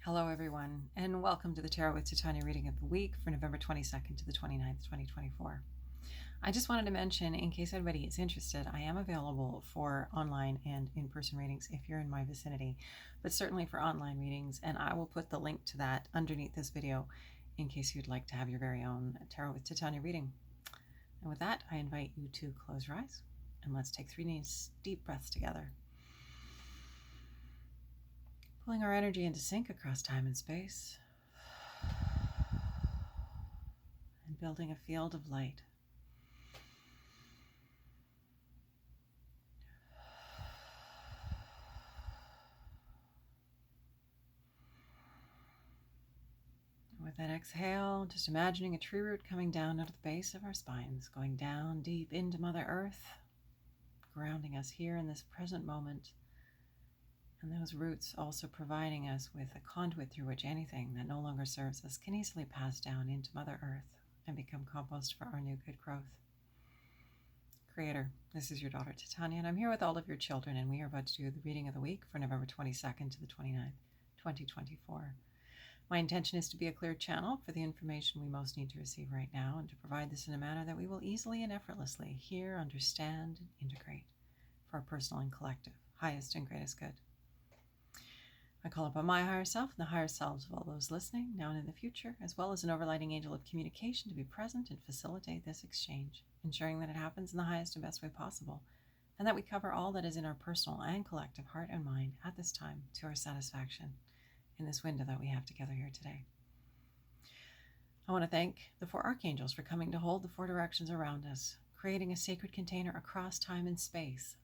Hello, everyone, and welcome to the Tarot with Titania reading of the week for November 22nd to the 29th, 2024. I just wanted to mention, in case anybody is interested, I am available for online and in-person readings if you're in my vicinity, but certainly for online readings, and I will put the link to that underneath this video in case you'd like to have your very own Tarot with Titania reading. And with that, I invite you to close your eyes, and let's take 3 nice deep breaths together. Pulling our energy into sync across time and space, and building a field of light. With that exhale, just imagining a tree root coming down out of the base of our spines, going down deep into Mother Earth, grounding us here in this present moment. And those roots also providing us with a conduit through which anything that no longer serves us can easily pass down into Mother Earth and become compost for our new good growth. Creator, this is your daughter Titania, and I'm here with all of your children, and we are about to do the reading of the week for November 22nd to the 29th, 2024. My intention is to be a clear channel for the information we most need to receive right now, and to provide this in a manner that we will easily and effortlessly hear, understand, and integrate for our personal and collective, highest and greatest good. I call upon my higher self and the higher selves of all those listening, now and in the future, as well as an overlighting angel of communication to be present and facilitate this exchange, ensuring that it happens in the highest and best way possible, and that we cover all that is in our personal and collective heart and mind at this time to our satisfaction in this window that we have together here today. I want to thank the 4 archangels for coming to hold the 4 directions around us, creating a sacred container across time and space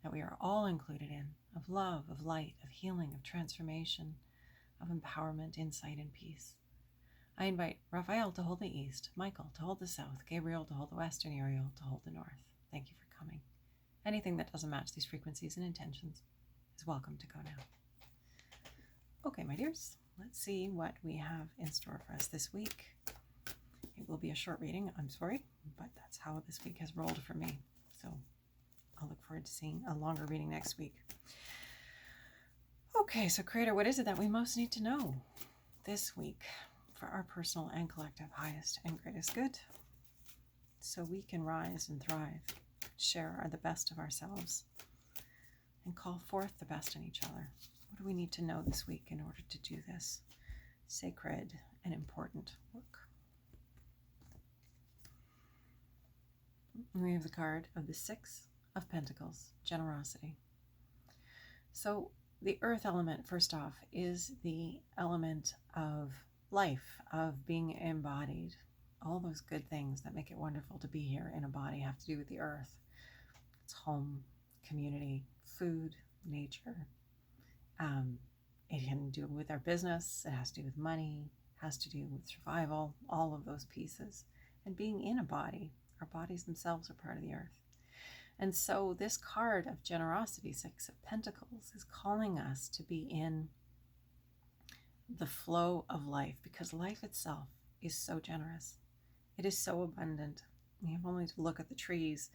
that we are all included in, of love, of light, of healing, of transformation, of empowerment, insight, and peace. I invite Raphael to hold the east, Michael to hold the south, Gabriel to hold the west, and Uriel to hold the north. Thank you for coming. Anything that doesn't match these frequencies and intentions is welcome to go now. Okay, my dears, let's see what we have in store for us this week. It will be a short reading, I'm sorry, but that's how this week has rolled for me. So I'll look forward to seeing a longer reading next week. Okay, so Creator, what is it that we most need to know this week for our personal and collective highest and greatest good, so we can rise and thrive, share the best of ourselves, and call forth the best in each other? What do we need to know this week in order to do this sacred and important work? We have the card of the 6 of Pentacles, generosity. So the earth element, first off, is the element of life, of being embodied. All those good things that make it wonderful to be here in a body have to do with the earth. It's home, community, food, nature. It can do with our business. It has to do with money, has to do with survival, all of those pieces. And being in a body, our bodies themselves are part of the earth. And so this card of generosity, 6 of Pentacles, is calling us to be in the flow of life, because life itself is so generous. It is so abundant. You have only to look at the trees.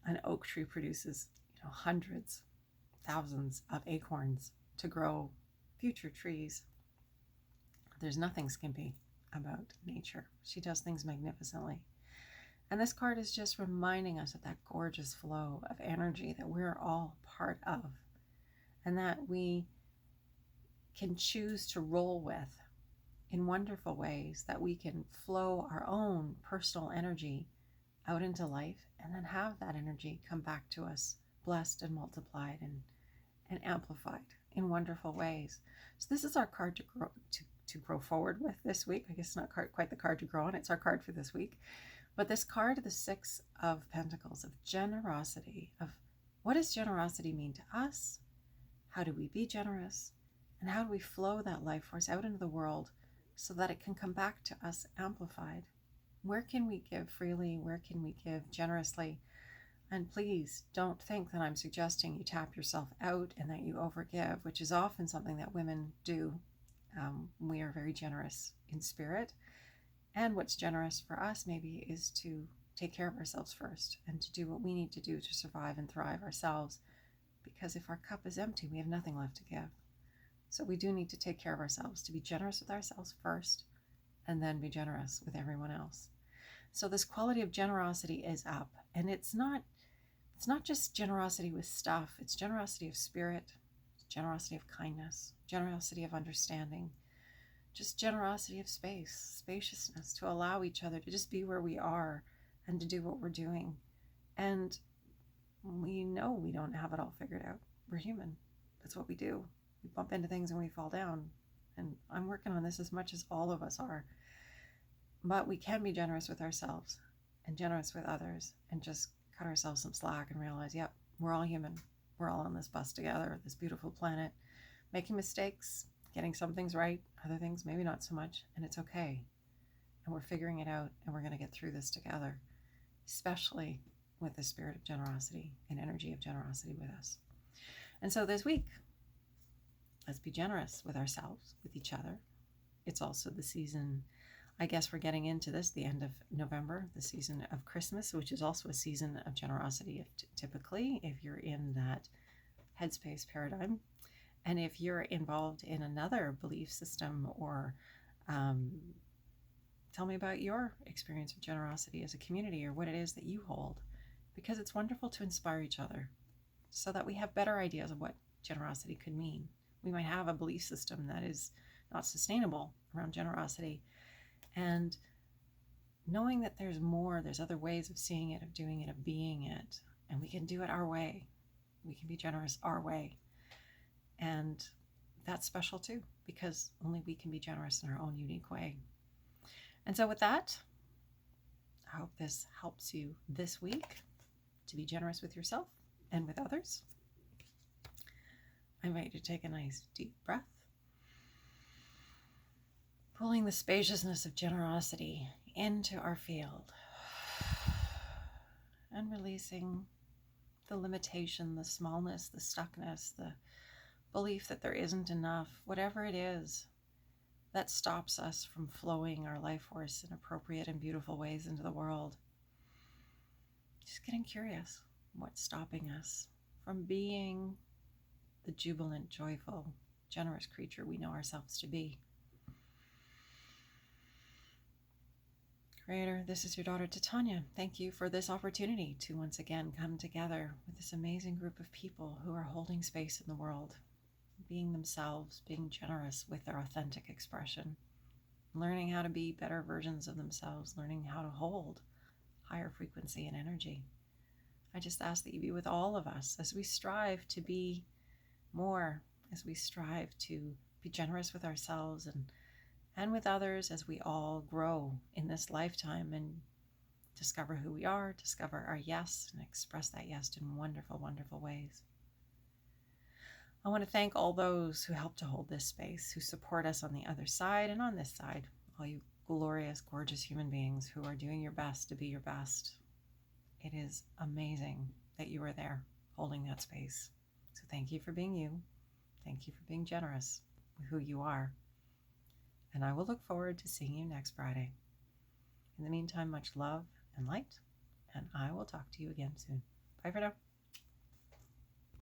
An oak tree produces, hundreds, thousands of acorns to grow future trees. There's nothing skimpy about nature. She does things magnificently. And this card is just reminding us of that gorgeous flow of energy that we're all part of, and that we can choose to roll with in wonderful ways, that we can flow our own personal energy out into life and then have that energy come back to us blessed and multiplied and amplified in wonderful ways. So this is our card to grow forward with this week. I guess not quite the card to grow on, it's our card for this week. But this card, the 6 of Pentacles, of generosity, of what does generosity mean to us? How do we be generous? And how do we flow that life force out into the world so that it can come back to us amplified? Where can we give freely? Where can we give generously? And please don't think that I'm suggesting you tap yourself out and that you overgive, which is often something that women do. We are very generous in spirit. And what's generous for us maybe is to take care of ourselves first and to do what we need to do to survive and thrive ourselves. Because if our cup is empty, we have nothing left to give. So we do need to take care of ourselves, to be generous with ourselves first, and then be generous with everyone else. So this quality of generosity is up, and it's not just generosity with stuff, it's generosity of spirit, generosity of kindness, generosity of understanding, just generosity of space, spaciousness, to allow each other to just be where we are and to do what we're doing. And we know we don't have it all figured out. We're human. That's what we do. We bump into things and we fall down. And I'm working on this as much as all of us are. But we can be generous with ourselves and generous with others and just cut ourselves some slack and realize, yep, we're all human. We're all on this bus together, this beautiful planet, making mistakes, getting some things right, other things maybe not so much, and it's okay. And we're figuring it out, and we're going to get through this together, especially with the spirit of generosity and energy of generosity with us. And so this week, let's be generous with ourselves, with each other. It's also the season, I guess we're getting into this, the end of November, the season of Christmas, which is also a season of generosity, typically, if you're in that headspace paradigm. And if you're involved in another belief system, or tell me about your experience of generosity as a community, or what it is that you hold, because it's wonderful to inspire each other so that we have better ideas of what generosity could mean. We might have a belief system that is not sustainable around generosity, and knowing that there's more, there's other ways of seeing it, of doing it, of being it, and we can do it our way. We can be generous our way. And that's special too, because only we can be generous in our own unique way. And so with that, I hope this helps you this week to be generous with yourself and with others. I invite you to take a nice deep breath, pulling the spaciousness of generosity into our field, and releasing the limitation, the smallness, the stuckness, the belief that there isn't enough, whatever it is that stops us from flowing our life force in appropriate and beautiful ways into the world. Just getting curious, what's stopping us from being the jubilant, joyful, generous creature we know ourselves to be. Creator, this is your daughter Titania. Thank you for this opportunity to once again come together with this amazing group of people who are holding space in the world, being themselves, being generous with their authentic expression, learning how to be better versions of themselves, learning how to hold higher frequency and energy. I just ask that you be with all of us as we strive to be more, as we strive to be generous with ourselves and with others, as we all grow in this lifetime and discover who we are, discover our yes, and express that yes in wonderful, wonderful ways. I want to thank all those who help to hold this space, who support us on the other side and on this side, all you glorious, gorgeous human beings who are doing your best to be your best. It is amazing that you are there holding that space. So thank you for being you. Thank you for being generous with who you are. And I will look forward to seeing you next Friday. In the meantime, much love and light, and I will talk to you again soon. Bye for now.